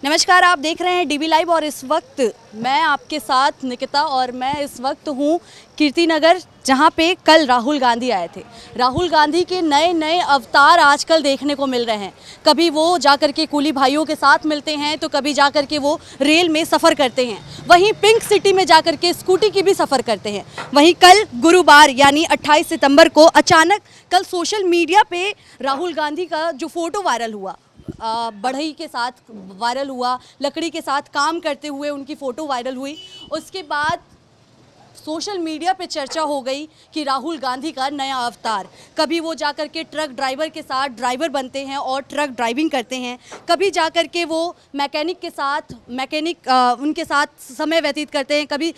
नमस्कार, आप देख रहे हैं डीबी लाइव और इस वक्त मैं आपके साथ निकिता और मैं इस वक्त हूँ कीर्तिनगर, जहाँ पे कल राहुल गांधी आए थे। राहुल गांधी के नए नए अवतार आजकल देखने को मिल रहे हैं। कभी वो जाकर के कूली भाइयों के साथ मिलते हैं तो कभी जाकर के वो रेल में सफ़र करते हैं, वहीं पिंक सिटी में जाकर के स्कूटी की भी सफ़र करते हैं। वहीं कल गुरुवार यानी 28 सितंबर को अचानक कल सोशल मीडिया पे राहुल गांधी का जो फ़ोटो वायरल हुआ, बढ़ई के साथ वायरल हुआ, लकड़ी के साथ काम करते हुए उनकी फ़ोटो वायरल हुई। उसके बाद सोशल मीडिया पे चर्चा हो गई कि राहुल गांधी का नया अवतार, कभी वो जाकर के ट्रक ड्राइवर के साथ ड्राइवर बनते हैं और ट्रक ड्राइविंग करते हैं, कभी जाकर के वो मैकेनिक उनके साथ समय व्यतीत करते हैं, कभी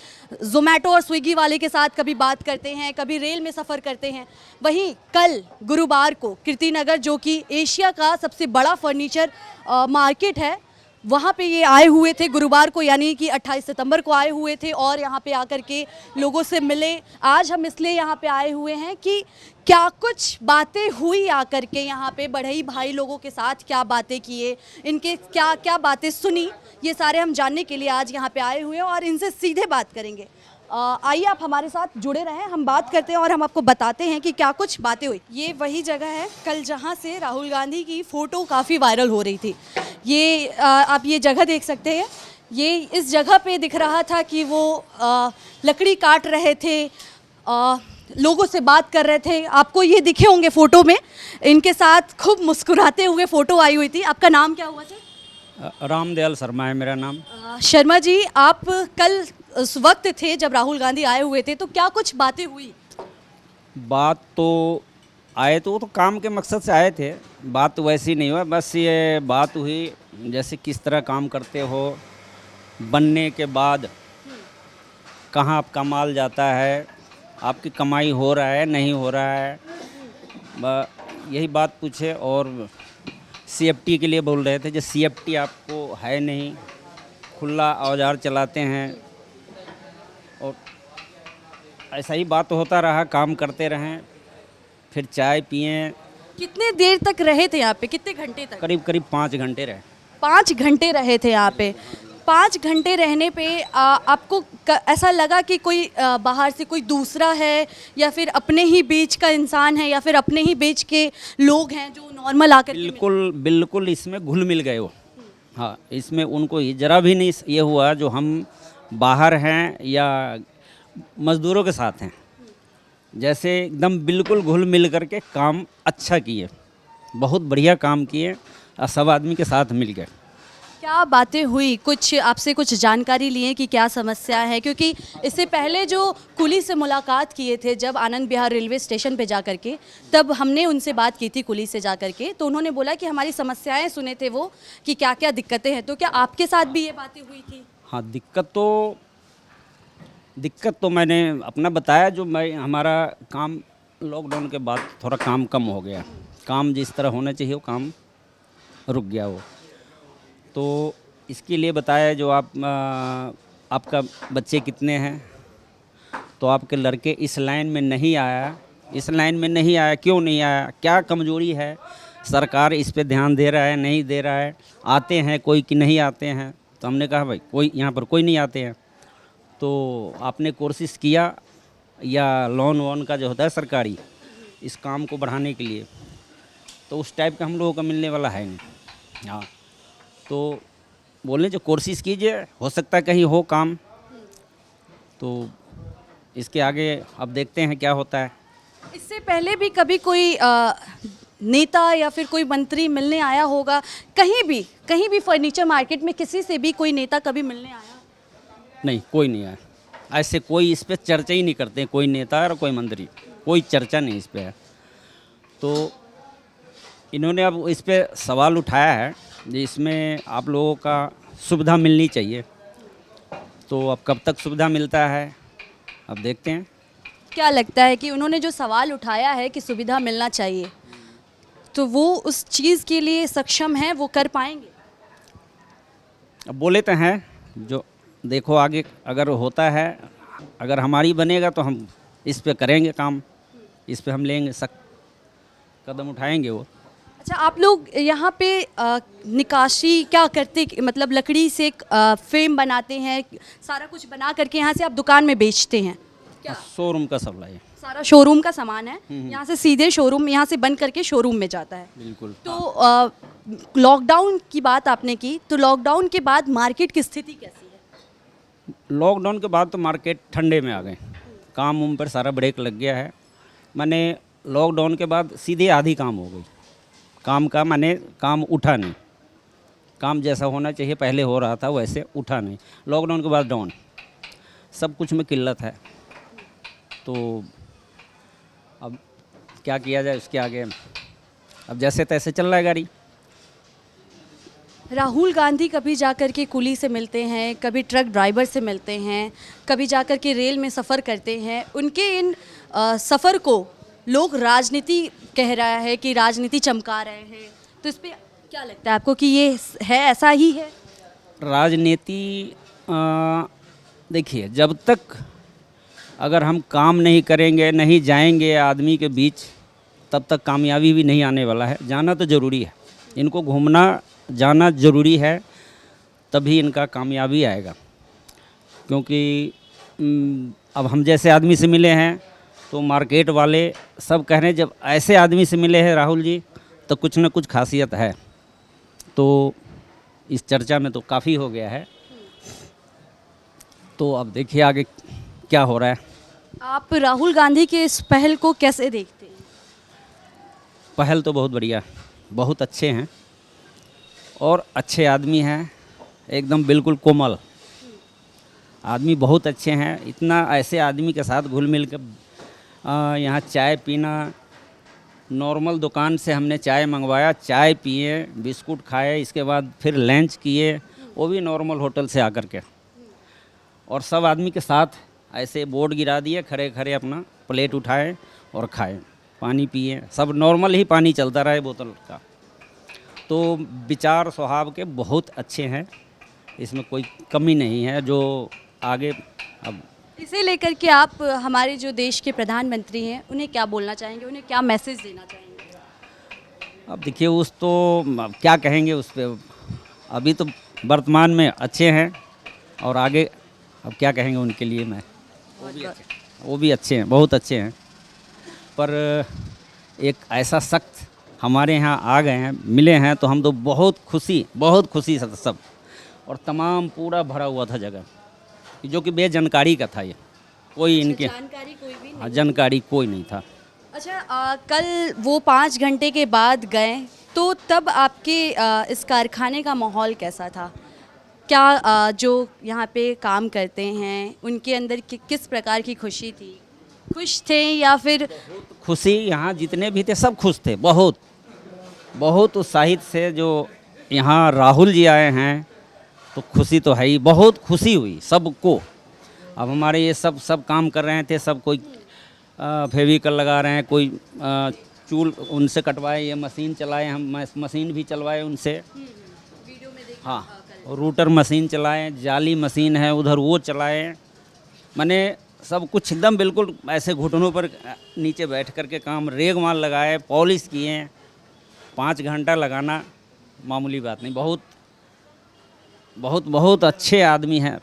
जोमेटो और स्विगी वाले के साथ कभी बात करते हैं, कभी रेल में सफ़र करते हैं। वहीं कल गुरुवार को कीर्तिनगर, जो कि एशिया का सबसे बड़ा फर्नीचर मार्केट है, वहाँ पे ये आए हुए थे गुरुवार को, यानी कि 28 सितंबर को आए हुए थे और यहाँ पे आकर के लोगों से मिले। आज हम इसलिए यहाँ पे आए हुए हैं कि क्या कुछ बातें हुई आकर के यहाँ पे, बढ़ई भाई लोगों के साथ क्या बातें किए, इनके क्या क्या बातें सुनी, ये सारे हम जानने के लिए आज यहाँ पे आए हुए हैं और इनसे सीधे बात करेंगे। आइए आप हमारे साथ जुड़े रहें, हम बात करते हैं और हम आपको बताते हैं कि क्या कुछ बातें हुई। ये वही जगह है कल जहाँ से राहुल गांधी की फ़ोटो काफ़ी वायरल हो रही थी। ये आप ये जगह देख सकते हैं। ये इस जगह पे दिख रहा था कि वो लकड़ी काट रहे थे, लोगों से बात कर रहे थे। आपको ये दिखे होंगे फ़ोटो में, इनके साथ खूब मुस्कुराते हुए फ़ोटो आई हुई थी। आपका नाम क्या हुआ था? रामदयाल शर्मा है मेरा नाम। शर्मा जी, आप कल उस वक्त थे जब राहुल गांधी आए हुए थे, तो क्या कुछ बातें हुई? बात तो आए तो वो तो काम के मकसद से आए थे, बात तो वैसी नहीं हुआ। बस ये बात हुई जैसे किस तरह काम करते हो, बनने के बाद कहाँ आपका माल जाता है, आपकी कमाई हो रहा है नहीं हो रहा है, यही बात पूछे। और सीएफटी के लिए बोल रहे थे, जो सीएफटी आपको है नहीं, खुला औजार चलाते हैं, और ऐसा ही बात होता रहा। काम करते रहें, फिर चाय पिए। कितने देर तक रहे थे यहाँ पे, कितने घंटे तक? करीब करीब 5 घंटे रहे। 5 घंटे रहे थे यहाँ पे। 5 घंटे रहने पे आपको ऐसा लगा कि कोई बाहर से कोई दूसरा है, या फिर अपने ही बीच का इंसान है, या फिर अपने ही बीच के लोग हैं जो नॉर्मल आकर के बिल्कुल बिल्कुल इसमें घुल मिल गए वो। हाँ, इसमें उनको ज़रा भी नहीं ये हुआ जो हम बाहर हैं या मज़दूरों के साथ हैं। जैसे एकदम बिल्कुल घुल मिल करके काम अच्छा किए, बहुत बढ़िया काम किए और सब आदमी के साथ मिल गए। क्या बातें हुई, कुछ आपसे कुछ जानकारी लिए कि क्या समस्या है? क्योंकि इससे पहले जो कुली से मुलाकात किए थे जब आनंद विहार रेलवे स्टेशन पे जा कर के, तब हमने उनसे बात की थी कुली से जा कर के, तो उन्होंने बोला कि हमारी समस्याएं सुने थे वो, कि क्या क्या दिक्कतें हैं। तो क्या आपके साथ भी ये बातें हुई थी? हाँ, दिक्कत तो मैंने अपना बताया। जो मैं हमारा काम लॉकडाउन के बाद थोड़ा काम कम हो गया, काम जिस तरह होना चाहिए वो काम रुक गया वो। तो इसके लिए बताया जो आपका बच्चे कितने हैं, तो आपके लड़के इस लाइन में नहीं आया, इस लाइन में नहीं आया, क्यों नहीं आया, क्या कमजोरी है, सरकार इस पे ध्यान दे रहा है नहीं दे रहा है, आते हैं कोई कि नहीं आते हैं। तो हमने कहा भाई कोई यहाँ पर कोई नहीं आते हैं, तो आपने कोशिश किया या लोन वोन का जो होता है सरकारी, इस काम को बढ़ाने के लिए, तो उस टाइप का हम लोगों का मिलने वाला है नहीं। हाँ, तो बोले जो कोशिश कीजिए, हो सकता है कहीं हो काम। तो इसके आगे अब देखते हैं क्या होता है। इससे पहले भी कभी कोई नेता या फिर कोई मंत्री मिलने आया होगा कहीं भी फर्नीचर मार्केट में, किसी से भी कोई नेता कभी मिलने आया? नहीं, कोई नहीं आया। ऐसे कोई इस पे चर्चा ही नहीं करते, कोई नेता और कोई मंत्री, कोई चर्चा नहीं इस पे है। तो इन्होंने अब इस पे सवाल उठाया है, इसमें आप लोगों का सुविधा मिलनी चाहिए। तो अब कब तक सुविधा मिलता है, अब देखते हैं। क्या लगता है कि उन्होंने जो सवाल उठाया है कि सुविधा मिलना चाहिए, तो वो उस चीज़ के लिए सक्षम हैं, वो कर पाएंगे? अब बोले तो हैं, जो देखो आगे अगर होता है, अगर हमारी बनेगा तो हम इस पे करेंगे काम, इस पे हम लेंगे, सख्त कदम उठाएंगे वो। अच्छा, आप लोग यहाँ पे निकाशी क्या करते, मतलब लकड़ी से एक फ्रेम बनाते हैं, सारा कुछ बना करके यहाँ से आप दुकान में बेचते हैं क्या? शोरूम का सप्लाई है। सारा शोरूम का सामान है, यहाँ से सीधे शोरूम, यहाँ से बन करके शोरूम में जाता है। बिल्कुल। तो लॉकडाउन की बात आपने की, तो लॉकडाउन के बाद मार्केट की स्थिति कैसी है? लॉकडाउन के बाद तो मार्केट ठंडे में आ गए, काम उम पर सारा ब्रेक लग गया है। मैंने लॉकडाउन के बाद सीधे आधी काम हो गई, काम का माने काम उठा नहीं, काम जैसा होना चाहिए पहले हो रहा था वैसे उठा नहीं। लॉकडाउन के बाद डाउन, सब कुछ में किल्लत है। तो अब क्या किया जाए उसके आगे, अब जैसे तैसे चल रहा है गाड़ी। राहुल गांधी कभी जाकर के कुली से मिलते हैं, कभी ट्रक ड्राइवर से मिलते हैं, कभी जाकर के रेल में सफ़र करते हैं। उनके इन सफ़र को लोग राजनीति कह रहा है कि राजनीति चमका रहे हैं, तो इस पे क्या लगता है आपको कि ये है, ऐसा ही है? राजनीति देखिए, जब तक अगर हम काम नहीं करेंगे, नहीं जाएंगे आदमी के बीच, तब तक कामयाबी भी नहीं आने वाला है। जाना तो ज़रूरी है, इनको घूमना जाना ज़रूरी है, तभी इनका कामयाबी आएगा। क्योंकि अब हम जैसे आदमी से मिले हैं तो मार्केट वाले सब कह रहे हैं जब ऐसे आदमी से मिले हैं राहुल जी तो कुछ न कुछ खासियत है। तो इस चर्चा में तो काफ़ी हो गया है, तो अब देखिए आगे क्या हो रहा है। आप राहुल गांधी के इस पहल को कैसे देखते हैं? पहल तो बहुत बढ़िया, बहुत अच्छे हैं और अच्छे आदमी हैं, एकदम बिल्कुल कोमल आदमी, बहुत अच्छे हैं। इतना ऐसे आदमी के साथ घुल मिल कर यहाँ चाय पीना, नॉर्मल दुकान से हमने चाय मंगवाया, चाय पिए, बिस्कुट खाए, इसके बाद फिर लंच किए, वो भी नॉर्मल होटल से आकर के, और सब आदमी के साथ ऐसे बोर्ड गिरा दिए, खड़े खड़े अपना प्लेट उठाए और खाए, पानी पिए, सब नॉर्मल ही पानी चलता रहे बोतल का। तो विचार स्वभाव के बहुत अच्छे हैं, इसमें कोई कमी नहीं है। जो आगे अब इसे लेकर के आप हमारे जो देश के प्रधानमंत्री हैं उन्हें क्या बोलना चाहेंगे, उन्हें क्या मैसेज देना चाहेंगे? अब देखिए उस तो अब क्या कहेंगे उस पर, अभी तो वर्तमान में अच्छे हैं और आगे अब क्या कहेंगे उनके लिए। मैं वो भी अच्छे हैं, बहुत अच्छे हैं, पर एक ऐसा सख्त हमारे यहाँ आ गए हैं, मिले हैं, तो हम तो बहुत खुशी से सब, और तमाम पूरा भरा हुआ था जगह, जो कि बेजानकारी का था। ये कोई इनके जानकारी कोई भी नहीं? जानकारी कोई नहीं था। अच्छा, कल वो 5 घंटे के बाद गए, तो तब आपके इस कारखाने का माहौल कैसा था? क्या जो यहाँ पे काम करते हैं उनके अंदर किस प्रकार की खुशी थी? खुश थे या फिर? खुशी, यहाँ जितने भी थे सब खुश थे, बहुत उत्साहित से। जो यहाँ राहुल जी आए हैं तो खुशी तो है ही, बहुत खुशी हुई सबको। अब हमारे ये सब काम कर रहे थे, सब कोई फेविकल लगा रहे हैं, कोई चूल उनसे कटवाए, ये मशीन चलाए, हम मशीन भी चलवाए उनसे। वीडियो में देखा। हाँ, रूटर मशीन चलाए, जाली मशीन है उधर वो चलाए, मैंने सब कुछ एकदम बिल्कुल ऐसे घुटनों पर नीचे बैठ कर के काम, रेग माल लगाए, पॉलिश किए। 5 घंटा लगाना मामूली बात नहीं, बहुत अच्छे आदमी हैं।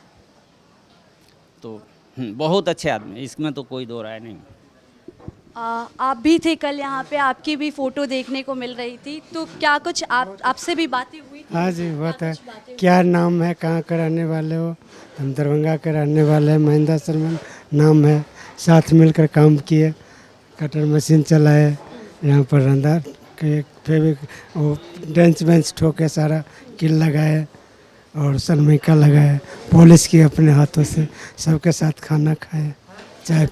तो बहुत अच्छे आदमी, इसमें तो कोई दो राय नहीं। आप भी थे कल यहाँ पे, आपकी भी फ़ोटो देखने को मिल रही थी, तो क्या कुछ आपसे भी बातें हुई थी? हाँ जी, बात है। क्या नाम है, कहाँ के रहने वाले हो? हम दरभंगा के रहने वाले हैं, महेंद्र शर्मा नाम है। साथ मिलकर काम किए, कटर मशीन चलाए, यहाँ पर रंधा के वो बेंच बेंच ठोके, सारा किल लगाए और सनमाइका लगाए, पॉलिश किए अपने हाथों से, सबके साथ खाना खाए, चाय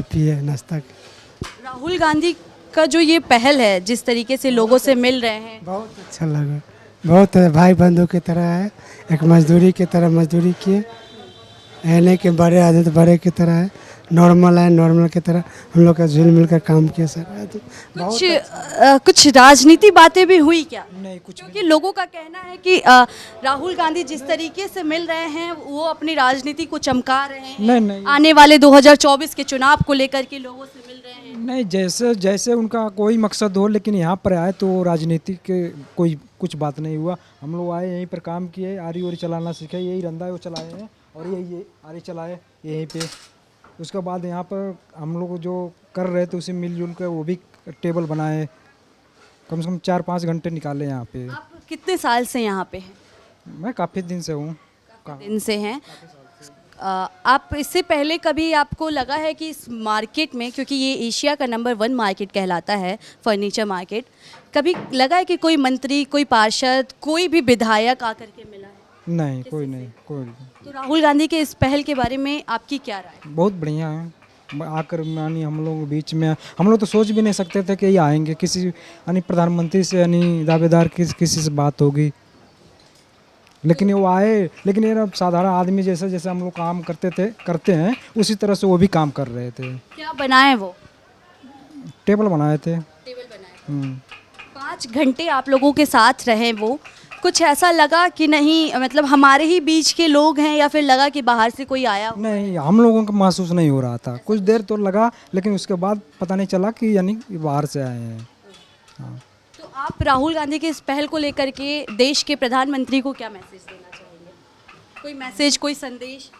पिए, नाश्ता किया। राहुल गांधी का जो ये पहल है, जिस तरीके से लोगों से मिल रहे हैं, बहुत अच्छा लगा, बहुत भाई बंधु की तरह है। एक मजदूरी की तरह मजदूरी किए, एने के बड़े आदमी तो बड़े की तरह है, नॉर्मल है, नॉर्मल की तरह हम लोग का जुल मिलकर काम किया सर। तो कुछ राजनीति बातें भी हुई क्या? नहीं कुछ क्योंकि लोगों का कहना है कि राहुल गांधी जिस तरीके से मिल रहे हैं वो अपनी राजनीति को चमका रहे हैं। नहीं नहीं आने वाले 2024 के चुनाव को लेकर के लोगों से मिल रहे हैं। नहीं, जैसे जैसे उनका कोई मकसद हो, लेकिन यहाँ पर आए तो राजनीति के कोई कुछ बात नहीं हुआ। हम लोग आए यहीं पर काम किए, आरी वारी चलाना सीखे, यही रंदा वो चलाए हैं और ये आरी चलाए यहीं पे। उसके बाद यहाँ पर हम लोग जो कर रहे थे उसे मिलजुल कर वो भी टेबल बनाए, कम से कम 4-5 घंटे निकाले यहाँ पे। आप कितने साल से यहाँ पे हैं? मैं काफ़ी दिन से हूँ। दिन से हैं। आप इससे पहले कभी आपको लगा है कि इस मार्केट में, क्योंकि ये एशिया का नंबर 1 मार्केट कहलाता है फर्नीचर मार्केट, कभी लगा है कि कोई मंत्री, कोई पार्षद, कोई भी विधायक आकर के मिला है? नहीं, कोई नहीं, कोई नहीं। तो राहुल गांधी के इस पहल के बारे में आपकी क्या राय है? बहुत बढ़िया है। आकर यानी हम लोग बीच में, हम लोग तो सोच भी नहीं सकते थे कि ये आएंगे। किसी यानी प्रधानमंत्री से यानी दावेदार किसी से बात होगी, लेकिन वो आए। लेकिन ये साधारण आदमी जैसे जैसे हम लोग काम करते हैं उसी तरह से वो भी काम कर रहे थे। क्या बनाए वो? टेबल बनाए थे। टेबल बनाए। 5 हम्म। घंटे आप लोगों के साथ रहे वो, कुछ ऐसा लगा कि नहीं मतलब हमारे ही बीच के लोग हैं, या फिर लगा कि बाहर से कोई आया हो? नहीं, हम लोगों को महसूस नहीं हो रहा था। कुछ देर तो लगा, लेकिन उसके बाद पता नहीं चला कि यानी बाहर से आए हैं। हाँ। तो आप राहुल गांधी के इस पहल को लेकर के देश के प्रधानमंत्री को क्या मैसेज देना चाहेंगे? कोई मैसेज, कोई संदेश?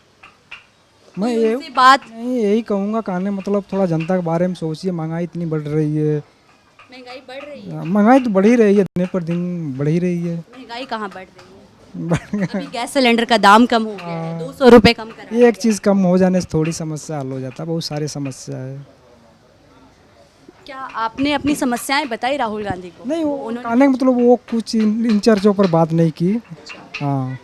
मैं कोई ये उनसे बात? नहीं, यही कहूँगा, कहने मतलब थोड़ा जनता के बारे में सोचिए। महंगाई इतनी बढ़ रही है। महंगाई बढ़ रही है। महंगाई तो बढ़ ही रही है, दिन पर दिन बढ़ ही रही है। महंगाई कहाँ बढ़ रही है? अभी गैस सिलेंडर का दाम कम हो गया है, 200 रुपये कम करा। ये एक चीज़ कम हो जाने से थोड़ी समस्या हल हो जाता है। बहुत सारी समस्या है। क्या आपने अपनी समस्याएं बताई राहुल गांधी को? नहीं, वो कहने का मतलब वो कुछ इन चर्चों पर बात नहीं की। हाँ,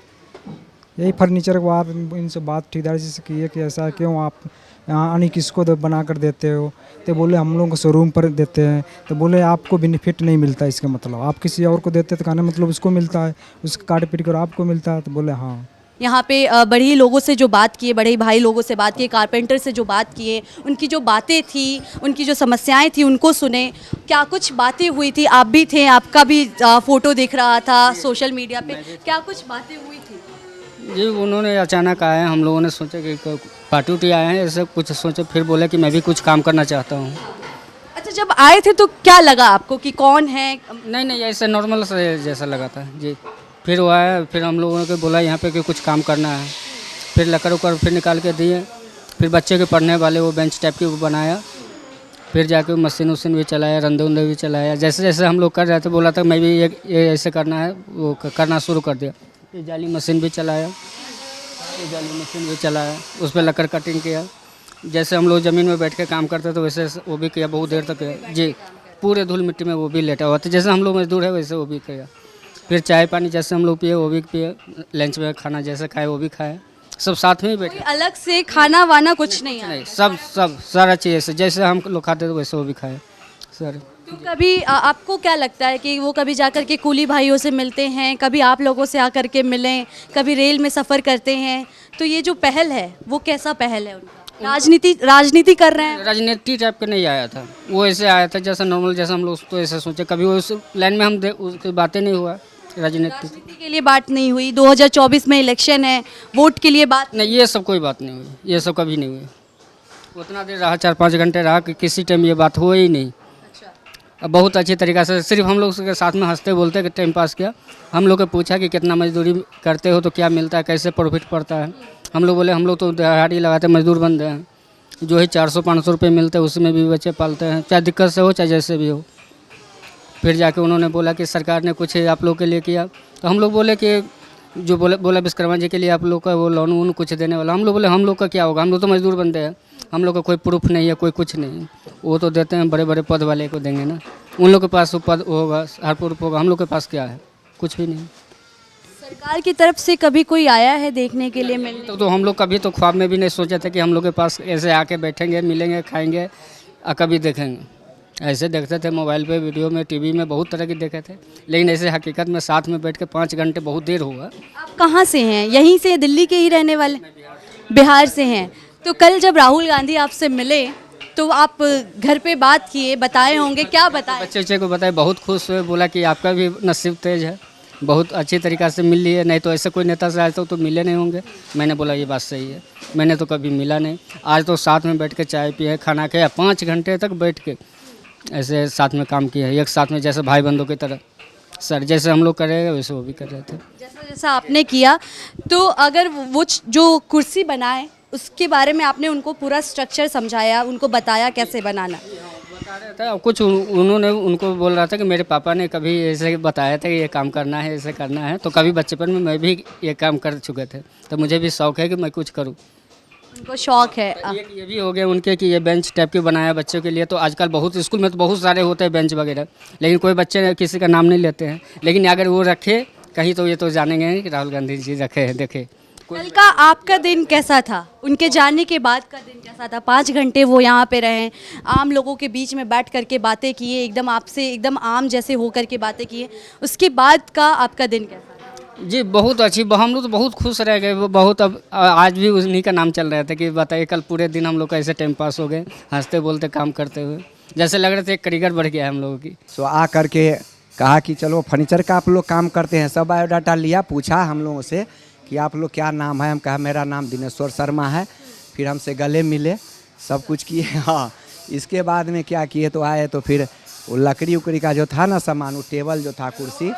यही फर्नीचर के बाद इनसे बात ठीकदारी से की है कि ऐसा क्यों आप यहाँ आने किसको बना कर देते हो। तो बोले हम लोग को शोरूम पर देते हैं। तो बोले आपको बेनिफिट नहीं मिलता, इसका मतलब आप किसी और को देते तो कहने मतलब उसको मिलता है, उसका काट पीट कर आपको मिलता है। तो बोले हाँ। यहाँ पे बड़े लोगों से जो बात किए, बड़े भाई लोगों से बात किए, कारपेंटर से जो बात किए, उनकी जो बातें थी, उनकी जो समस्याएं थी, उनको सुने। क्या कुछ बातें हुई थी? आप भी थे, आपका भी फ़ोटो दिख रहा था सोशल मीडिया पे। क्या कुछ बातें हुई थी? जी, उन्होंने अचानक आए, हम लोगों ने सोचा कि पार्टी उटी आए हैं, ऐसे कुछ सोचे। फिर बोले कि मैं भी कुछ काम करना चाहता हूँ। अच्छा, जब आए थे तो क्या लगा आपको कि कौन है? नहीं, ऐसे नॉर्मल से जैसा लगा था जी। फिर वो आया, फिर हम लोगों ने बोला यहाँ पे कि कुछ काम करना है। फिर लकड़ उकड़ फिर निकाल के दिए। फिर बच्चे के पढ़ने वाले वो बेंच टाइप की वो बनाया। फिर जाके मशीन वशीन भी चलाया, रंदे उंदे भी चलाया। जैसे जैसे हम लोग कर रहे थे बोला था मैं भी ये ऐसे करना है, वो करना शुरू कर दिया। ये जाली मशीन भी चलाया, ये जाली मशीन भी चलाया, उस पर लकड़ कटिंग किया। जैसे हम लोग ज़मीन में बैठ के काम करते तो वैसे वो भी किया, बहुत देर तक किया जी। पूरे धूल मिट्टी में वो भी लेटा हुआ था। जैसे हम लोग मजदूर है वैसे वो भी किया। फिर चाय पानी जैसे हम लोग पिए वो भी पिए, लंच में खाना जैसे खाए वो भी खाए, सब साथ में ही बैठे। कोई अलग से खाना वाना कुछ नहीं है? नहीं, सब सारा चीज़ जैसे हम लोग खाते थे वैसे वो भी खाए सर। तो कभी आपको क्या लगता है कि वो कभी जाकर के कूली भाइयों से मिलते हैं, कभी आप लोगों से आकर के मिलें, कभी रेल में सफ़र करते हैं, तो ये जो पहल है वो कैसा पहल है उनका? राजनीति कर रहे हैं? राजनीति टाइप का नहीं आया था वो, ऐसे आया था जैसा नॉर्मल, जैसा हम लोग तो ऐसे सोचे। कभी वो उस लाइन में हम उसकी बातें नहीं हुआ। राजनीति के लिए बात नहीं हुई? 2024 में इलेक्शन है, वोट के लिए बात नहीं, ये सब कोई बात नहीं हुई, ये सब कभी नहीं हुई। उतना देर रहा, 4-5 घंटे रहा कि किसी टाइम ये बात हुई ही नहीं। अब बहुत अच्छी तरीक़ा से सिर्फ हम लोग के साथ में हंसते बोलते कि टाइम पास किया। हम लोग को पूछा कि कितना मजदूरी करते हो तो क्या मिलता है, कैसे प्रॉफिट पड़ता है। हम लोग बोले हम लोग तो दिहाड़ी लगाते मजदूर बंदे हैं, जो ही 400-500 रुपये मिलते हैं उसमें भी बच्चे पालते हैं, चाहे दिक्कत से हो चाहे जैसे भी हो। फिर जाके उन्होंने बोला कि सरकार ने कुछ आप लोग के लिए किया। तो हम लोग बोले कि जो बोला विश्वकर्मा जी के लिए आप लोग का वो लोन वोन कुछ देने वाला। हम लोग बोले हम लोग का क्या होगा, हम लोग तो मजदूर बंदे हैं, हम लोग का कोई प्रूफ नहीं है, कोई कुछ नहीं। वो तो देते हैं बड़े बड़े पद वाले को देंगे ना, उन लोग के पास वो पद होगा, हर प्रूफ होगा। हम लोग के पास क्या है, कुछ भी नहीं। सरकार की तरफ से कभी कोई आया है देखने के लिए, मिलने? तो हम लोग कभी तो ख्वाब में भी नहीं सोचे थे कि हम लोग के पास ऐसे आके बैठेंगे, मिलेंगे, खाएंगे और कभी देखेंगे। ऐसे देखते थे मोबाइल पे, वीडियो में, टीवी में, बहुत तरह के देखे थे, लेकिन ऐसे हकीकत में साथ में बैठ के 5 घंटे बहुत देर हुआ। आप कहाँ से हैं? यहीं से, दिल्ली के ही रहने वाले? बिहार से हैं। तो कल जब राहुल गांधी आपसे मिले तो आप घर पे बात किए, बताए होंगे, क्या बताए? बच्चे को बताए, बहुत खुश हुए, बोला कि आपका भी नसीब तेज है, बहुत अच्छी तरीक़ा से मिल लिए, नहीं तो ऐसे कोई नेता से आज तक तो मिले नहीं होंगे। मैंने बोला ये बात सही है, मैंने तो कभी मिला नहीं, आज तो साथ में बैठ के चाय पिए, खाना खाया, 5 घंटे तक बैठ के ऐसे साथ में काम किया, एक साथ में जैसे भाई बंधुओं की तरह। सर जैसे हम लोग कर रहे हैं वैसे वो भी कर रहे थे। जैसा जैसा आपने किया, तो अगर वो जो कुर्सी बनाए उसके बारे में आपने उनको पूरा स्ट्रक्चर समझाया, उनको बताया कैसे बनाना? बता रहा था कुछ, उन्होंने उनको बोल रहा था कि मेरे पापा ने कभी ऐसे बताया था कि ये काम करना है, ऐसे करना है, तो कभी बचपन में मैं भी ये काम कर चुके थे, तो मुझे भी शौक़ है कि मैं कुछ करूँ। उनको शौक है। एक ये भी हो गया उनके कि ये बेंच टाइप के बनाया बच्चों के लिए। तो आजकल बहुत स्कूल में तो बहुत सारे होते हैं बेंच वगैरह, लेकिन कोई बच्चे किसी का नाम नहीं लेते हैं, लेकिन अगर वो रखे कहीं तो ये तो जानेंगे कि राहुल गांधी जी रखे हैं। देखे कल का आपका दिन कैसा था? उनके जाने के बाद का दिन कैसा था? 5 घंटे वो यहाँ पे रहे, आम लोगों के बीच में बैठ करके बातें किए, एकदम आपसे एकदम आम जैसे होकर के बातें किए, उसके बाद का आपका दिन कैसा था? जी बहुत अच्छी, हम लोग तो बहुत खुश रह गए। वो बहुत, अब आज भी उन्हीं का नाम चल रहा था कि बताइए कल पूरे दिन हम लोग का ऐसे टाइम पास हो गए, हंसते बोलते काम करते हुए, जैसे लग रहे थे एक कारीगर बढ़ गया है हम लोगों की। सो आ करके कहा कि चलो फर्नीचर का आप लोग काम करते हैं, सब बायोडाटा लिया, पूछा हम लोगों से कि आप लोग क्या नाम है, हम कहा मेरा नाम दिनेश्वर शर्मा है। फिर हमसे गले मिले, सब कुछ किए। हाँ, इसके बाद में क्या किए, तो आए तो फिर वो लकड़ी उकड़ी का जो था ना सामान, वो टेबल जो था कुर्सी,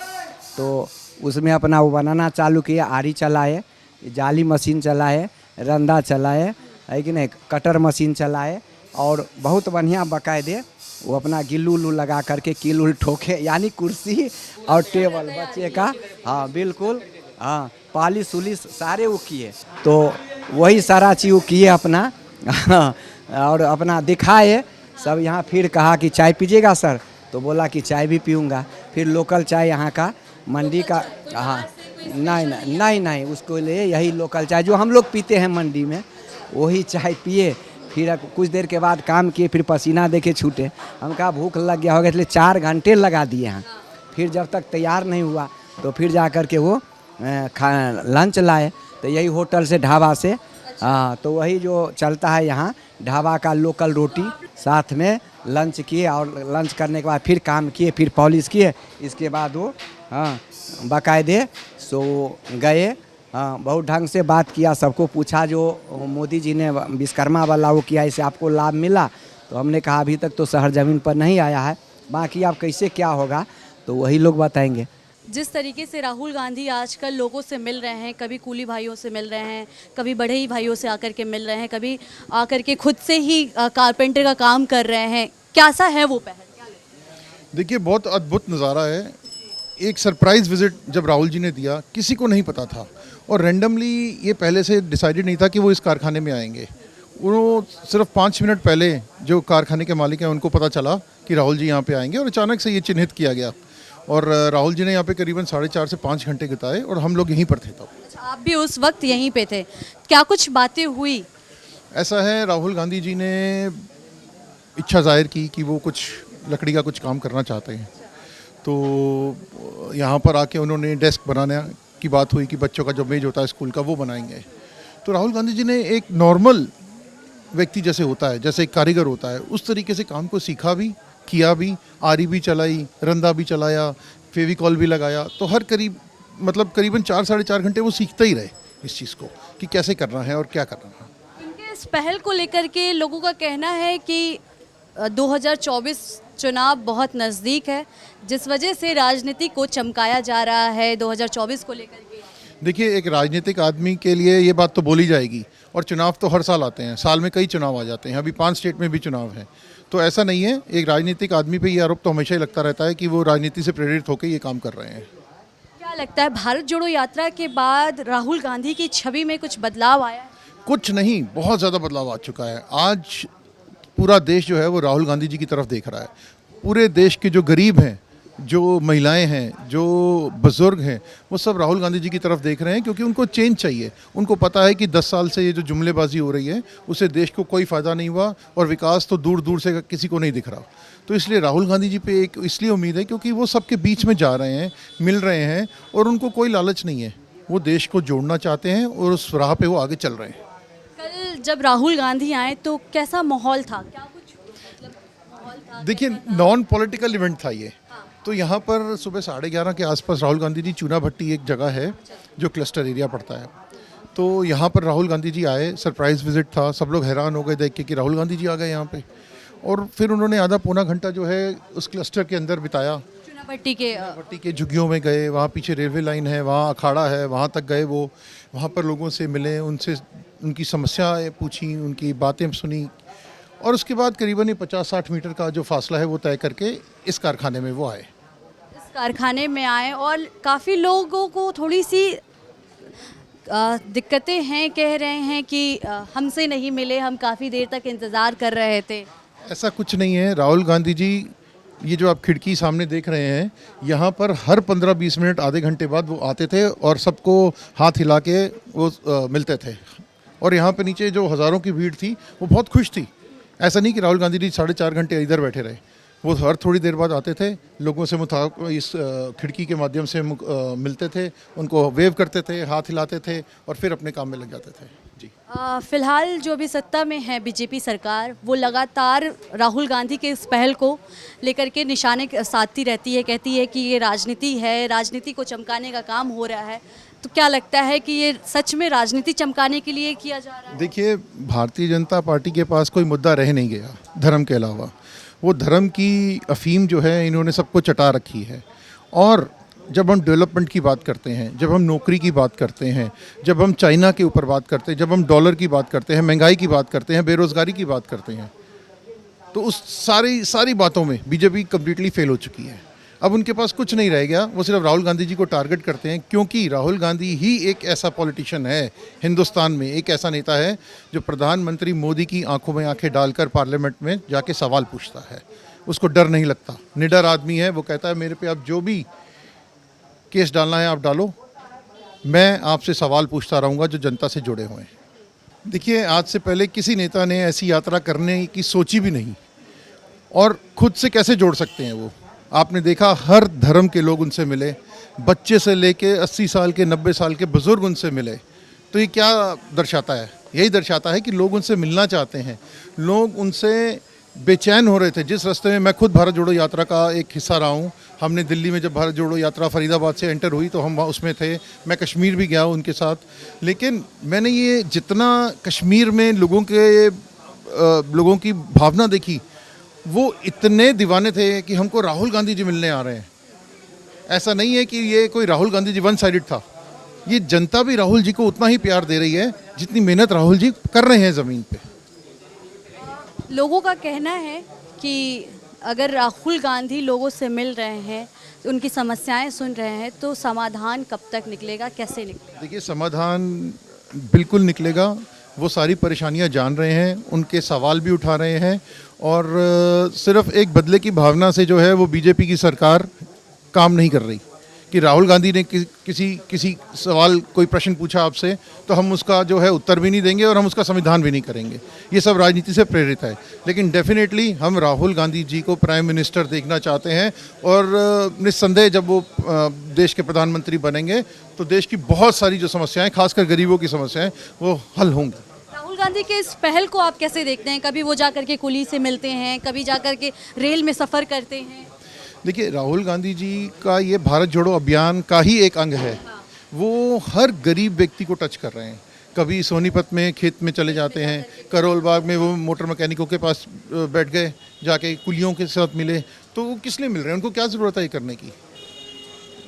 तो उसमें अपना वो बनाना चालू किया, आरी चलाए, जाली मशीन चलाए, रंदा चलाए, है कि नहीं, कटर मशीन चलाए, और बहुत बढ़िया बाकायदे वो अपना गिल्लू उल्लू लगा करके कील उल ठोके, यानी कुर्सी और टेबल बच्चे का, हाँ बिल्कुल, हाँ पालिश उलिश सारे वो किए। तो वही सारा चीज़ वो किए अपना और अपना दिखाए सब यहाँ। फिर कहा कि चाय पीजिएगा सर, तो बोला कि चाय भी पीऊँगा। फिर लोकल चाय यहाँ का मंडी का, हाँ नहीं उसको ले, यही लोकल चाय जो हम लोग पीते हैं मंडी में, वही चाय पिए। फिर कुछ देर के बाद काम किए, फिर पसीना देके छूटे। हम कहा भूख लग गया होगा, इसलिए 4 घंटे लगा दिए हैं। फिर जब तक तैयार नहीं हुआ तो फिर जा कर के वो लंच लाए, तो यही होटल से ढाबा से, हाँ तो वही जो चलता है यहाँ ढाबा का लोकल रोटी, साथ में लंच किए, और लंच करने के बाद फिर काम किए, फिर पॉलिश किए। इसके बाद वो हाँ बाकायदे सो गए। हाँ बहुत ढंग से बात किया, सबको पूछा जो मोदी जी ने विश्वकर्मा वाला वो किया, इससे आपको लाभ मिला? तो हमने कहा अभी तक तो शहर ज़मीन पर नहीं आया है, बाकी आप कैसे क्या होगा तो वही लोग बताएंगे। जिस तरीके से राहुल गांधी आजकल लोगों से मिल रहे हैं, कभी कूली भाइयों से मिल रहे हैं, कभी बढ़ई भाइयों से आकर के मिल रहे हैं, कभी आकर के खुद से ही कारपेंटर का काम कर रहे हैं, कैसा है वो पहल? देखिए बहुत अद्भुत नज़ारा है। एक सरप्राइज़ विज़िट जब राहुल जी ने दिया, किसी को नहीं पता था, और रैंडमली ये पहले से डिसाइडेड नहीं था कि वो इस कारखाने में आएंगे। वो सिर्फ 5 मिनट पहले जो कारखाने के मालिक हैं उनको पता चला कि राहुल जी यहाँ पे आएंगे, और अचानक से ये चिन्हित किया गया। और राहुल जी ने यहाँ पे करीबन 4.5 से 5 घंटे बिताए, और हम लोग यहीं पर थे तब। आप भी उस वक्त यहीं पे थे, क्या कुछ बातें हुई? ऐसा है, राहुल गांधी जी ने इच्छा जाहिर की कि वो कुछ लकड़ी का कुछ काम करना चाहते हैं, तो यहाँ पर आके उन्होंने डेस्क बनाने की बात हुई कि बच्चों का जो मेज होता है स्कूल का वो बनाएंगे। तो राहुल गांधी जी ने एक नॉर्मल व्यक्ति जैसे होता है, जैसे एक कारीगर होता है, उस तरीके से काम को सीखा भी, किया भी, आरी भी चलाई, रंदा भी चलाया, फेविकॉल भी लगाया। तो हर करीबन 4 साढ़े 4 घंटे वो सीखते ही रहे इस चीज़ को कि कैसे करना है और क्या करना है। इनके इस पहल को लेकर के लोगों का कहना है कि 2024 चुनाव बहुत नज़दीक है, जिस वजह से राजनीति को चमकाया जा रहा है 2024 को लेकर के। देखिए, एक राजनीतिक आदमी के लिए ये बात तो बोली जाएगी, और चुनाव तो हर साल आते हैं, साल में कई चुनाव आ जाते हैं, अभी 5 स्टेट में भी चुनाव है। तो ऐसा नहीं है, एक राजनीतिक आदमी पे ये आरोप तो हमेशा ही लगता रहता है कि वो राजनीति से प्रेरित होकर ये काम कर रहे हैं। क्या लगता है, भारत जोड़ो यात्रा के बाद राहुल गांधी की छवि में कुछ बदलाव आया है? कुछ नहीं, बहुत ज़्यादा बदलाव आ चुका है। आज पूरा देश जो है वो राहुल गांधी जी की तरफ देख रहा है। पूरे देश के जो गरीब हैं, जो महिलाएं हैं, जो बुज़ुर्ग हैं, वो सब राहुल गांधी जी की तरफ देख रहे हैं, क्योंकि उनको चेंज चाहिए। उनको पता है कि 10 साल से ये जो जुमलेबाजी हो रही है उससे देश को कोई फ़ायदा नहीं हुआ, और विकास तो दूर दूर से किसी को नहीं दिख रहा। तो इसलिए राहुल गांधी जी पे एक इसलिए उम्मीद है क्योंकि वो सबके बीच में जा रहे हैं, मिल रहे हैं, और उनको कोई लालच नहीं है। वो देश को जोड़ना चाहते हैं और उस राह पे वो आगे चल रहे हैं। कल जब राहुल गांधी आए तो कैसा माहौल था, क्या कुछ मतलब माहौल था? देखिए, नॉन पॉलिटिकल इवेंट था ये। तो यहाँ पर सुबह 11:30 के आसपास राहुल गांधी जी, चूना भट्टी एक जगह है जो क्लस्टर एरिया पड़ता है, तो यहाँ पर राहुल गांधी जी आए। सरप्राइज विजिट था, सब लोग हैरान हो गए देख के कि राहुल गांधी जी आ गए यहाँ पे। और फिर उन्होंने आधा पौना घंटा जो है उस क्लस्टर के अंदर बिताया। चुनापट्टी के भट्टी के झुग्गियों में गए, वहाँ पीछे रेलवे लाइन है, वहाँ अखाड़ा है, वहाँ तक गए वो। वहाँ पर लोगों से मिले, उनसे उनकी समस्याएं पूछी, उनकी बातें सुनी, और उसके बाद करीबन 50-60 मीटर का जो फासला है वो तय करके इस कारखाने में वो आए। इस कारखाने में आए और काफ़ी लोगों को थोड़ी सी दिक्कतें हैं, कह रहे हैं कि हमसे नहीं मिले, हम काफ़ी देर तक इंतज़ार कर रहे थे। ऐसा कुछ नहीं है। राहुल गांधी जी, ये जो आप खिड़की सामने देख रहे हैं, यहाँ पर हर 15-20 मिनट, आधे घंटे बाद वो आते थे और सबको हाथ हिला के वो मिलते थे। और यहाँ पे नीचे जो हज़ारों की भीड़ थी वो बहुत खुश थी। ऐसा नहीं कि राहुल गांधी जी 4.5 घंटे इधर बैठे रहे, वो हर थोड़ी देर बाद आते थे, लोगों से इस खिड़की के माध्यम से मिलते थे, उनको वेव करते थे, हाथ हिलाते थे और फिर अपने काम में लग जाते थे। जी। फिलहाल जो भी सत्ता में है बीजेपी सरकार, वो लगातार राहुल गांधी के इस पहल को लेकर के निशाने साधती रहती है, कहती है कि ये राजनीति है, राजनीति को चमकाने का काम हो रहा है। तो क्या लगता है कि ये सच में राजनीति चमकाने के लिए किया जा रहा है? देखिए, भारतीय जनता पार्टी के पास कोई मुद्दा रह नहीं गया धर्म के अलावा। वो धर्म की अफीम जो है इन्होंने सबको चटा रखी है। और जब हम डेवलपमेंट की बात करते हैं, जब हम नौकरी की बात करते हैं, जब हम चाइना के ऊपर बात करते हैं, जब हम डॉलर की बात करते हैं, महंगाई की बात करते हैं, बेरोज़गारी की बात करते हैं, तो उस सारी बातों में बीजेपी कम्प्लीटली फेल हो चुकी है। अब उनके पास कुछ नहीं रह गया, वो सिर्फ राहुल गांधी जी को टारगेट करते हैं, क्योंकि राहुल गांधी ही एक ऐसा पॉलिटिशियन है हिंदुस्तान में, एक ऐसा नेता है जो प्रधानमंत्री मोदी की आंखों में आंखें डालकर पार्लियामेंट में जाके सवाल पूछता है। उसको डर नहीं लगता, निडर आदमी है। वो कहता है मेरे पे आप जो भी केस डालना है आप डालो, मैं आपसे सवाल पूछता रहूँगा जो जनता से जुड़े हुए हैं। देखिए, आज से पहले किसी नेता ने ऐसी यात्रा करने की सोची भी नहीं, और खुद से कैसे जोड़ सकते हैं वो। आपने देखा, हर धर्म के लोग उनसे मिले, बच्चे से लेके 80 साल के, 90 साल के बुज़ुर्ग उनसे मिले। तो ये क्या दर्शाता है? यही दर्शाता है कि लोग उनसे मिलना चाहते हैं, लोग उनसे बेचैन हो रहे थे। जिस रास्ते में मैं खुद भारत जोड़ो यात्रा का एक हिस्सा रहा हूँ, हमने दिल्ली में जब भारत जोड़ो यात्रा फरीदाबाद से एंटर हुई तो हम उसमें थे। मैं कश्मीर भी गया उनके साथ, लेकिन मैंने ये जितना कश्मीर में लोगों की भावना देखी, वो इतने दीवाने थे कि हमको राहुल गांधी जी मिलने आ रहे हैं। ऐसा नहीं है कि ये कोई राहुल गांधी जी वन साइडेड था, ये जनता भी राहुल जी को उतना ही प्यार दे रही है जितनी मेहनत राहुल जी कर रहे हैं ज़मीन पे। लोगों का कहना है कि अगर राहुल गांधी लोगों से मिल रहे हैं, उनकी समस्याएं सुन रहे हैं, तो समाधान कब तक निकलेगा, कैसे निकलेगा? देखिए, समाधान बिल्कुल निकलेगा। वो सारी परेशानियां जान रहे हैं, उनके सवाल भी उठा रहे हैं, और सिर्फ एक बदले की भावना से जो है वो बीजेपी की सरकार काम नहीं कर रही। कि राहुल गांधी ने किसी सवाल, कोई प्रश्न पूछा आपसे, तो हम उसका जो है उत्तर भी नहीं देंगे और हम उसका संविधान भी नहीं करेंगे। ये सब राजनीति से प्रेरित है। लेकिन डेफिनेटली हम राहुल गांधी जी को प्राइम मिनिस्टर देखना चाहते हैं, और निस्संदेह जब वो देश के प्रधानमंत्री बनेंगे तो देश की बहुत सारी जो समस्याएं, खासकर गरीबों की समस्याएं, वो हल होंगी। राहुल गांधी के इस पहल को आप कैसे देखते हैं? कभी वो जा कर के कुली से मिलते हैं, कभी जा कर के रेल में सफ़र करते हैं। देखिए, राहुल गांधी जी का ये भारत जोड़ो अभियान का ही एक अंग है। वो हर गरीब व्यक्ति को टच कर रहे हैं। कभी सोनीपत में खेत में चले जाते हैं, करोल बाग में वो मोटर मैकेनिकों के पास बैठ गए, जाके कुलियों के साथ मिले। तो वो किस लिए मिल रहे हैं? उनको क्या ज़रूरत है ये करने की?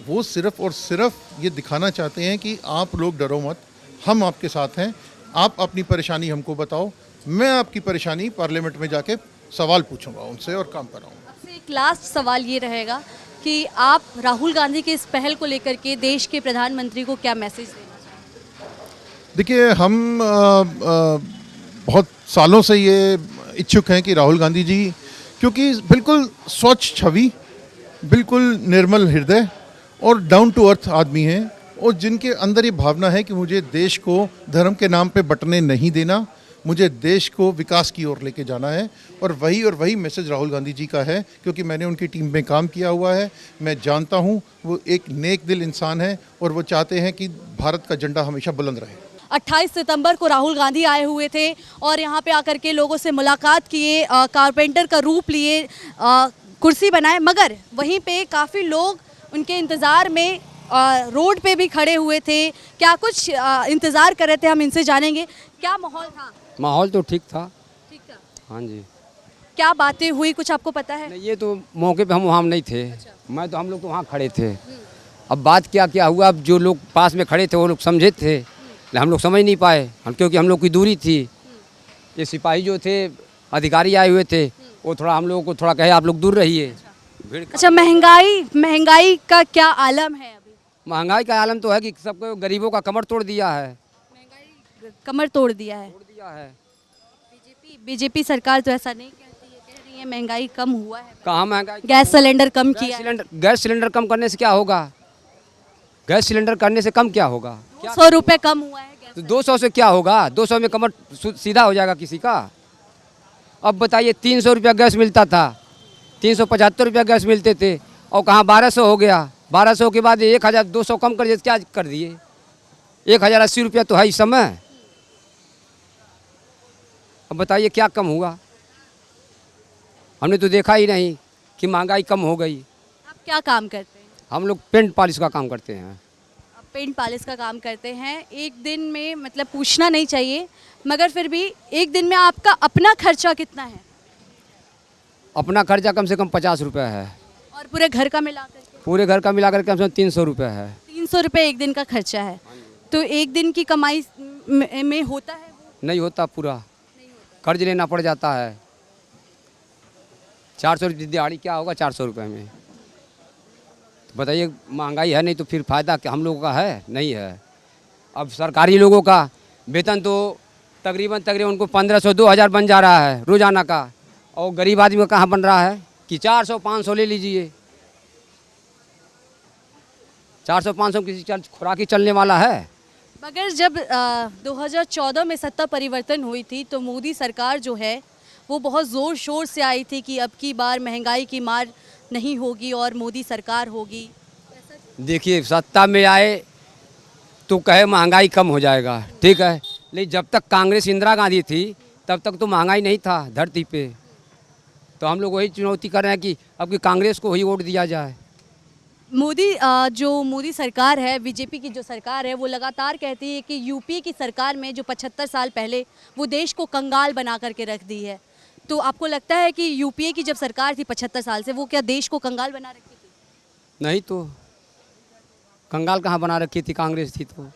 वो सिर्फ़ और सिर्फ ये दिखाना चाहते हैं कि आप लोग डरो मत, हम आपके साथ हैं, आप अपनी परेशानी हमको बताओ, मैं आपकी परेशानी पार्लियामेंट में जाके सवाल पूछूंगा उनसे और काम कराऊंगा। आपसे एक लास्ट सवाल ये रहेगा कि आप राहुल गांधी के इस पहल को लेकर के देश के प्रधानमंत्री को क्या मैसेज देना चाहते हैं? देखिए, हम बहुत सालों से ये इच्छुक हैं कि राहुल गांधी जी, क्योंकि बिल्कुल स्वच्छ छवि, बिल्कुल निर्मल हृदय और डाउन टू अर्थ आदमी हैं, और जिनके अंदर ये भावना है कि मुझे देश को धर्म के नाम पे बंटने नहीं देना, मुझे देश को विकास की ओर लेके जाना है। और वही मैसेज राहुल गांधी जी का है, क्योंकि मैंने उनकी टीम में काम किया हुआ है। मैं जानता हूँ वो एक नेक दिल इंसान है, और वो चाहते हैं कि भारत का झंडा हमेशा बुलंद रहे। 28 सितंबर को राहुल गांधी आए हुए थे और यहाँ पे आकर के लोगों से मुलाकात किए, कारपेंटर का रूप लिए, कुर्सी बनाए, मगर वहीं पे काफ़ी लोग उनके इंतज़ार में रोड पे भी खड़े हुए थे। क्या कुछ इंतज़ार कर रहे थे, हम इनसे जानेंगे। क्या माहौल था? माहौल तो ठीक था। ठीक था। हाँ जी। क्या बातें हुई, कुछ आपको पता है? नहीं, ये तो मौके पे हम वहाँ नहीं थे। मैं तो हम लोग तो वहाँ खड़े थे। अब बात क्या क्या हुआ, अब जो लोग पास में खड़े थे वो लोग समझे थे, लेकिन हम लोग समझ नहीं पाए, हम क्योंकि हम लोग की दूरी थी। ये सिपाही जो थे, अधिकारी आए हुए थे, वो थोड़ा हम लोगों को थोड़ा कहे आप लोग दूर रहिए। अच्छा, महंगाई का क्या आलम है अभी? महंगाई का आलम तो है कि सबको गरीबों का कमर तोड़ दिया है। कमर तोड़ दिया है। तोड़ दिया है। बीजेपी सरकार तो ऐसा नहीं कहती है, कह रही है महंगाई कम हुआ है। कहाँ महंगाई? गैस सिलेंडर कम किया है। गैस सिलेंडर कम करने से क्या होगा? गैस सिलेंडर करने से कम क्या होगा? 100 रुपए कम हुआ है गैस। तो 200 से क्या होगा? 200 में कमर सीधा हो जाएगा किसी का? अब बताइए, 300 रुपया गैस मिलता था, 375 रुपया गैस मिलते थे, और कहाँ 1200 हो गया। 1200 के बाद 1200 कम कर दिए, क्या कर दिए? 1080 रुपया तो है इस समय। अब बताइए क्या कम हुआ? हमने तो देखा ही नहीं कि महंगाई कम हो गई। आप क्या काम करते हैं? हम लोग पेंट पॉलिश का काम करते हैं। आप पेंट पॉलिश का काम करते हैं। एक दिन में, मतलब पूछना नहीं चाहिए, मगर फिर भी एक दिन में आपका अपना खर्चा कितना है? अपना खर्चा कम से कम 50 रुपये है। और पूरे घर का मिलाकर के? पूरे घर का मिलाकर कम से कम 300 रुपये है। 300 रुपये एक दिन का खर्चा है। तो एक दिन की कमाई में होता है वो? नहीं होता पूरा, कर्ज लेना पड़ जाता है। 400 रुपये दिहाड़ी क्या होगा 400 रुपये में? तो बताइए, महंगाई है नहीं तो फिर फ़ायदा क्या हम लोगों का है? नहीं है। अब सरकारी लोगों का वेतन तो तकरीबन उनको 1500-2000 बन जा रहा है रोज़ाना का, और गरीब आदमी का कहाँ बन रहा है कि 400-500 ले लीजिए। 400-500 किसी खुराकी चलने वाला है? मगर जब 2014 में सत्ता परिवर्तन हुई थी तो मोदी सरकार जो है वो बहुत ज़ोर शोर से आई थी कि अब की बार महंगाई की मार नहीं होगी और मोदी सरकार होगी। देखिए, सत्ता में आए तो कहे महंगाई कम हो जाएगा, ठीक है, लेकिन जब तक कांग्रेस इंदिरा गांधी थी तब तक तो महंगाई नहीं था धरती पे। तो हम लोग वही चुनौती कर रहे हैं कि अब की कांग्रेस को ही वोट दिया जाए। जो मोदी सरकार है, बीजेपी की जो सरकार है, वो लगातार कहती है कि यूपी की सरकार में जो 75 साल पहले वो देश को कंगाल बना करके रख दी है। तो आपको लगता है कि यूपीए की जब सरकार थी 75 साल से, वो क्या देश को कंगाल बना रखी थी? नहीं तो कंगाल कहाँ बना रखी थी, कांग्रेस थी तो।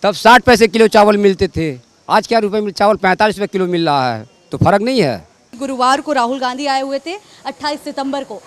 तब 60 पैसे किलो चावल मिलते थे, आज क्या रुपए में चावल 45 रुपये किलो मिल रहा है, तो फर्क नहीं है। गुरुवार को राहुल गांधी आए हुए थे 28 सितंबर को।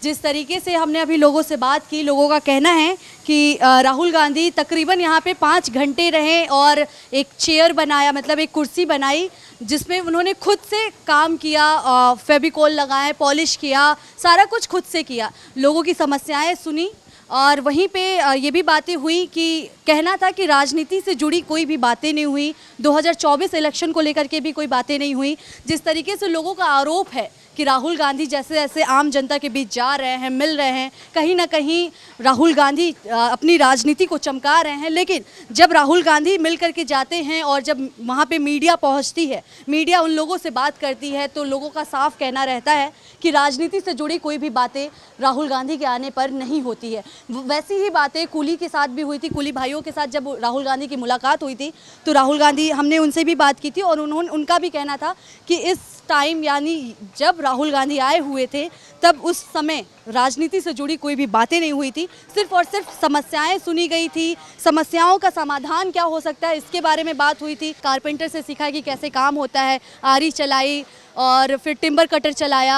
जिस तरीके से हमने अभी लोगों से बात की, लोगों का कहना है कि राहुल गांधी तकरीबन यहाँ पे 5 घंटे रहे और एक चेयर बनाया, मतलब एक कुर्सी बनाई जिसमें उन्होंने खुद से काम किया, फेविकोल लगाए, पॉलिश किया, सारा कुछ खुद से किया, लोगों की समस्याएं सुनी। और वहीं पे ये भी बातें हुई कि कहना था कि राजनीति से जुड़ी कोई भी बातें नहीं हुई, 2024 इलेक्शन को लेकर के भी कोई बातें नहीं हुई। जिस तरीके से लोगों का आरोप है कि राहुल गांधी जैसे जैसे आम जनता के बीच जा रहे हैं, मिल रहे हैं, कहीं ना कहीं राहुल गांधी अपनी राजनीति को चमका रहे हैं, लेकिन जब राहुल गांधी मिल करके जाते हैं और जब वहाँ पे मीडिया पहुँचती है, मीडिया उन लोगों से बात करती है, तो लोगों का साफ कहना रहता है कि राजनीति से जुड़ी कोई भी बातें राहुल गांधी के आने पर नहीं होती है। वैसी ही बातें कूली के साथ भी हुई थी। कूली भाइयों के साथ जब राहुल गांधी की मुलाकात हुई थी तो राहुल गांधी, हमने उनसे भी बात की थी और उनका भी कहना था कि इस टाइम, यानी जब राहुल गांधी आए हुए थे तब उस समय राजनीति से जुड़ी कोई भी बातें नहीं हुई थी, सिर्फ और सिर्फ समस्याएं सुनी गई थी। समस्याओं का समाधान क्या हो सकता है इसके बारे में बात हुई थी। कारपेंटर से सीखा कि कैसे काम होता है, आरी चलाई और फिर टिम्बर कटर चलाया,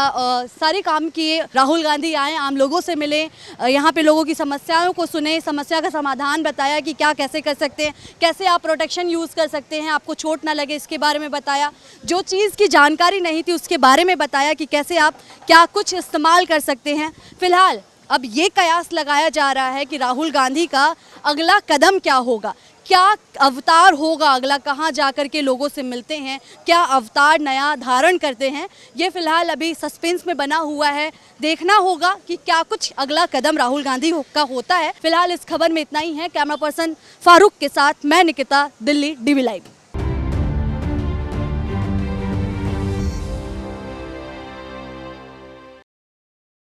सारे काम किए। राहुल गांधी आए, आम लोगों से मिले, यहाँ पे लोगों की समस्याओं को सुने, समस्या का समाधान बताया कि क्या कैसे कर सकते हैं, कैसे आप प्रोटेक्शन यूज़ कर सकते हैं, आपको चोट ना लगे इसके बारे में बताया। जो चीज़ की जानकारी नहीं थी उसके बारे में बताया कि कैसे आप क्या कुछ इस्तेमाल कर सकते हैं। फ़िलहाल अब ये कयास लगाया जा रहा है कि राहुल गांधी का अगला कदम क्या होगा, क्या अवतार होगा अगला, कहाँ जाकर के लोगों से मिलते हैं, क्या अवतार नया धारण करते हैं, ये फिलहाल अभी सस्पेंस में बना हुआ है। देखना होगा कि क्या कुछ अगला कदम राहुल गांधी का होता है। फिलहाल इस खबर में इतना ही है। कैमरा पर्सन फारूक के साथ मैं निकिता, दिल्ली DB लाइव।